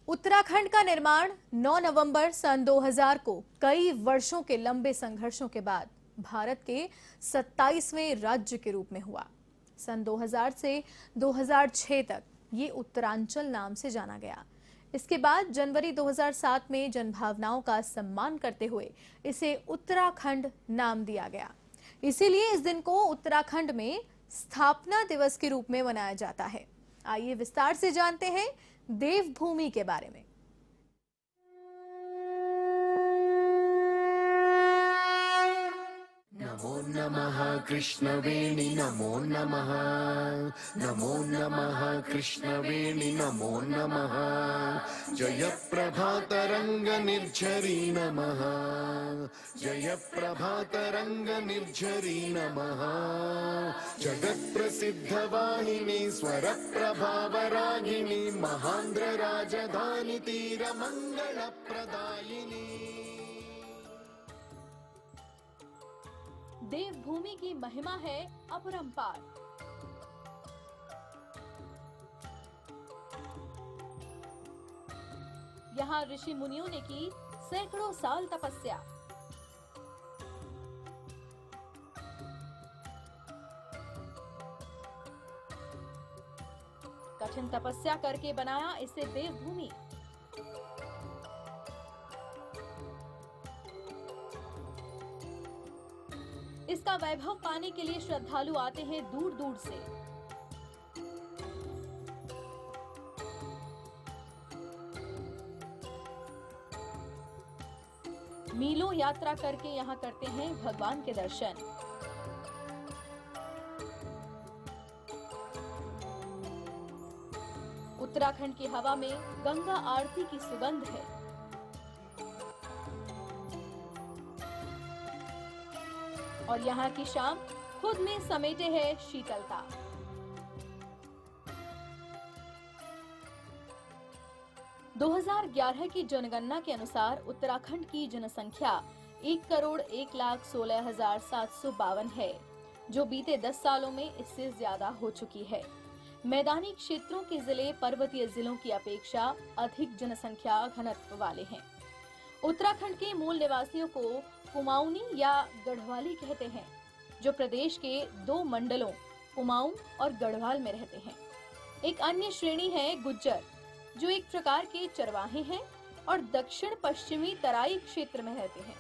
उत्तराखंड का निर्माण 9 नवंबर सन 2000 को कई वर्षों के लंबे संघर्षों के बाद भारत के 27वें राज्य के रूप में हुआ। सन 2000 से 2006 तक ये उत्तरांचल नाम से जाना गया। इसके बाद जनवरी 2007 में जनभावनाओं का सम्मान करते हुए इसे उत्तराखंड नाम दिया गया। इसीलिए इस दिन को उत्तराखंड में स्थापना दिवस के रूप में मनाया जाता है। आइए विस्तार से जानते हैं देवभूमि के बारे में। नमो नमः कृष्णवेणि नमो नमः, नमो नमः कृष्णवेणि नमो नमः, जय प्रभातरंग निर्झरी नमः, जय प्रभातरंग निर्झरी नमः, जगत् प्रसिद्ध वाहिनी स्वर प्रभावरागिनी, महांध्र राजधानी तीर मंगल प्रदायिनी। देवभूमि की महिमा है अपरंपार। यहाँ ऋषि मुनियों ने की सैकड़ों साल तपस्या। कठिन तपस्या करके बनाया इसे देवभूमि। इसका वैभव पाने के लिए श्रद्धालु आते हैं दूर दूर से। मीलों यात्रा करके यहाँ करते हैं भगवान के दर्शन। उत्तराखंड की हवा में गंगा आरती की सुगंध है। और यहाँ की शाम खुद में समेटे है शीतलता। (2011) की जनगणना के अनुसार उत्तराखंड की जनसंख्या 1,01,16,752 है, जो बीते 10 सालों में इससे ज्यादा हो चुकी है। मैदानी क्षेत्रों के जिले पर्वतीय जिलों की अपेक्षा अधिक जनसंख्या घनत्व वाले हैं। उत्तराखंड के मूल निवासियों को कुमाऊनी या गढ़वाली कहते हैं, जो प्रदेश के 2 मंडलों कुमाऊं और गढ़वाल में रहते हैं। एक अन्य श्रेणी है गुज्जर, जो एक प्रकार के चरवाहे हैं और दक्षिण पश्चिमी तराई क्षेत्र में रहते हैं।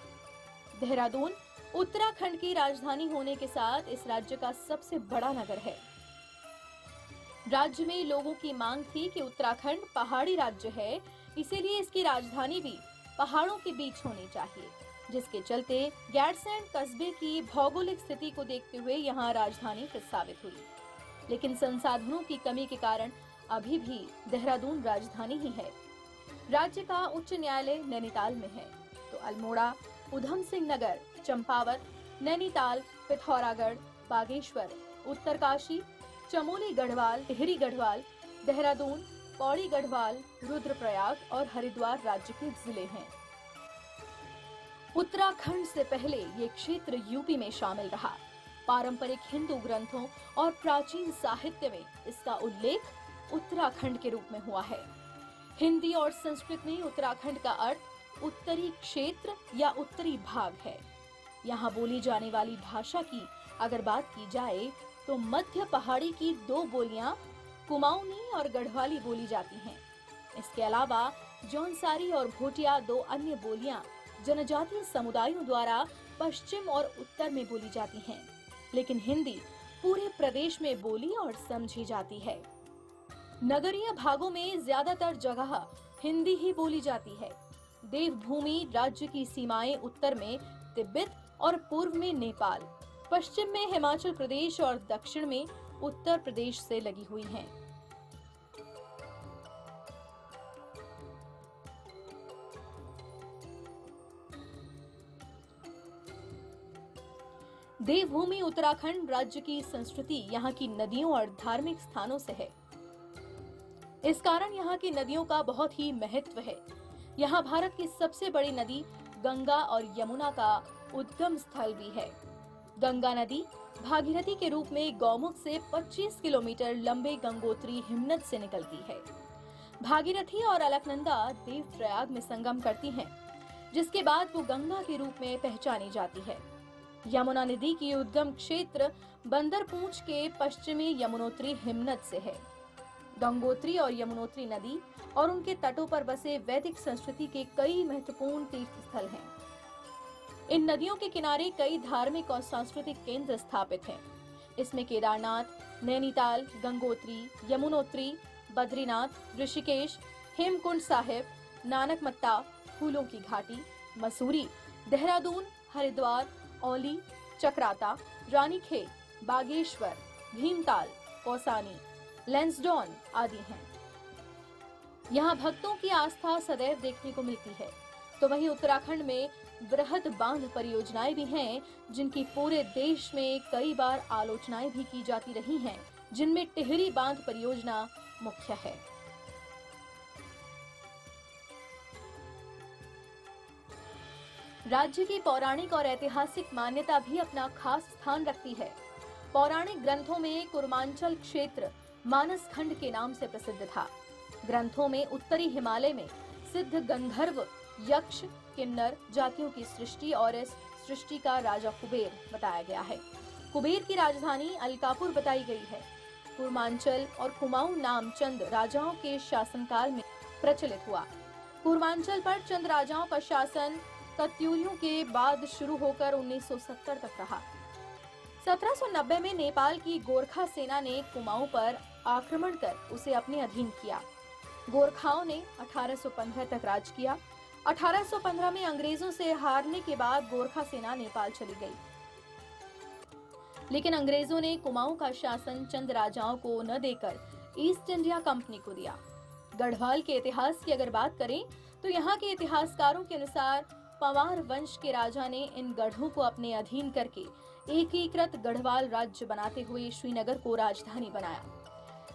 देहरादून उत्तराखंड की राजधानी होने के साथ इस राज्य का सबसे बड़ा नगर है। राज्य में लोगों की मांग थी कि उत्तराखंड पहाड़ी राज्य है, इसीलिए इसकी राजधानी भी पहाड़ों के बीच होनी चाहिए, जिसके चलते गैरसैंण कस्बे की भौगोलिक स्थिति को देखते हुए यहाँ राजधानी प्रस्तावित हुई। लेकिन संसाधनों की कमी के कारण अभी भी देहरादून राजधानी ही है। राज्य का उच्च न्यायालय नैनीताल में है, तो अल्मोड़ा, उधम सिंह नगर, चंपावत, नैनीताल, पिथौरागढ़, बागेश्वर, उत्तरकाशी, चमोली गढ़वाल, टिहरी गढ़वाल, देहरादून, पौड़ी गढ़वाल, रुद्रप्रयाग और हरिद्वार राज्य के जिले हैं। उत्तराखंड से पहले ये क्षेत्र यूपी में शामिल रहा। पारंपरिक हिंदू ग्रंथों और प्राचीन साहित्य में इसका उल्लेख उत्तराखंड के रूप में हुआ है। हिंदी और संस्कृत में उत्तराखंड का अर्थ उत्तरी क्षेत्र या उत्तरी भाग है। यहाँ बोली जाने वाली भाषा की अगर बात की जाए तो मध्य पहाड़ी की 2 बोलियां कुमाऊनी और गढ़वाली बोली जाती हैं। इसके अलावा जौनसारी और भोटिया 2 अन्य बोलियां जनजातीय समुदायों द्वारा पश्चिम और उत्तर में बोली जाती हैं, लेकिन हिंदी पूरे प्रदेश में बोली और समझी जाती है। नगरीय भागों में ज्यादातर जगह हिंदी ही बोली जाती है। देवभूमि राज्य की सीमाएं उत्तर में तिब्बत और पूर्व में नेपाल, पश्चिम में हिमाचल प्रदेश और दक्षिण में उत्तर प्रदेश से लगी हुई हैं। देवभूमि उत्तराखंड राज्य की संस्कृति यहाँ की नदियों और धार्मिक स्थानों से है। इस कारण यहाँ की नदियों का बहुत ही महत्व है। यहाँ भारत की सबसे बड़ी नदी गंगा और यमुना का उद्गम स्थल भी है। गंगा नदी भागीरथी के रूप में गौमुख से 25 किलोमीटर लंबे गंगोत्री हिमनद से निकलती है। भागीरथी और अलकनंदा देवप्रयाग में संगम करती हैं, जिसके बाद वो गंगा के रूप में पहचानी जाती है। यमुना नदी की उद्गम क्षेत्र बंदरपूंछ के पश्चिमी यमुनोत्री हिमनद से है। गंगोत्री और यमुनोत्री नदी और उनके तटों पर बसे वैदिक संस्कृति के कई महत्वपूर्ण तीर्थ स्थल हैं। इन नदियों के किनारे कई धार्मिक और सांस्कृतिक केंद्र स्थापित हैं। इसमें केदारनाथ, नैनीताल, गंगोत्री, यमुनोत्री, बद्रीनाथ, ऋषिकेश, हेमकुंड साहिब, नानकमत्ता, फूलों की घाटी, मसूरी, देहरादून, हरिद्वार, औली, चक्राता, रानीखेत, बागेश्वर, भीमताल, कौसानी, लैंसडौन आदि हैं। यहाँ भक्तों की आस्था सदैव देखने को मिलती है। तो वहीं उत्तराखंड में बृहद बांध परियोजनाएं भी हैं, जिनकी पूरे देश में कई बार आलोचनाएं भी की जाती रही हैं, जिनमें टिहरी बांध परियोजना मुख्य है। राज्य की पौराणिक और ऐतिहासिक मान्यता भी अपना खास स्थान रखती है। पौराणिक ग्रंथों में कुर्मांचल क्षेत्र मानस खंड के नाम से प्रसिद्ध था। ग्रंथों में उत्तरी हिमालय में सिद्ध गंधर्व, यक्ष, किन्नर जातियों की सृष्टि और इस सृष्टि का राजा कुबेर बताया गया है। कुबेर की राजधानी अलकापुर बताई गई है। कुर्मांचल और कुमाऊं नाम चंद राजाओं के शासनकाल में प्रचलित हुआ। कुर्मांचल पर चंद राजाओं का शासन कत्यूरियों के बाद शुरू होकर 1970 तक रहा। 1790 में नेपाल की गोरखा सेना ने कुमाऊं पर आक्रमण कर उसे अपने अधीन किया। गोरखाओं ने 1815 तक राज किया। 1815 में अंग्रेजों से हारने के बाद गोरखा सेना नेपाल चली गई, लेकिन अंग्रेजों ने कुमाऊं का शासन चंद राजाओं को न देकर ईस्ट इंडिया कंपनी को दिया। गढ़वाल के इतिहास की अगर बात करें तो यहाँ के इतिहासकारों के अनुसार पंवार वंश के राजा ने इन गढ़ों को अपने अधीन करके एकीकृत गढ़वाल राज्य बनाते हुए श्रीनगर को राजधानी बनाया।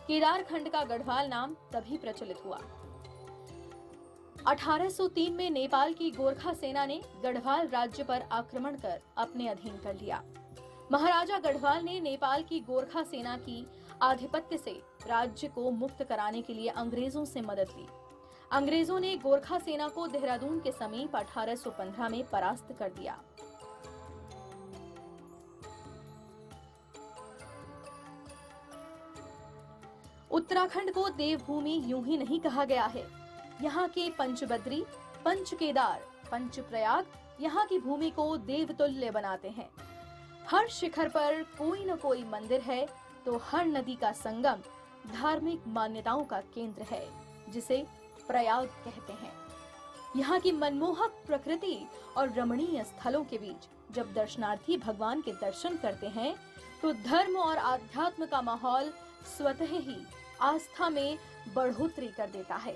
केदार खंड का गढ़वाल नाम तभी प्रचलित हुआ। 1803 में नेपाल की गोरखा सेना ने गढ़वाल राज्य पर आक्रमण कर अपने अधीन कर लिया। महाराजा गढ़वाल ने नेपाल की गोरखा सेना की आधिपत्य से राज्य को मुक्त कराने के लिए अंग्रेजों से मदद ली। अंग्रेजों ने गोरखा सेना को देहरादून के समीप 1815 में परास्त कर दिया। उत्तराखंड को देवभूमि यूं ही नहीं कहा गया है। यहाँ के पंचबद्री, पंचकेदार, पंचप्रयाग यहाँ की भूमि को देवतुल्य बनाते हैं। हर शिखर पर कोई न कोई मंदिर है, तो हर नदी का संगम धार्मिक मान्यताओं का केंद्र है, जिसे प्रयाग कहते हैं। यहाँ की मनमोहक प्रकृति और रमणीय स्थलों के बीच जब दर्शनार्थी भगवान के दर्शन करते हैं, तो धर्म और आध्यात्म का माहौल स्वतः ही आस्था में बढ़ोतरी कर देता है।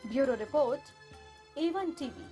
Bureau report, A1 TV।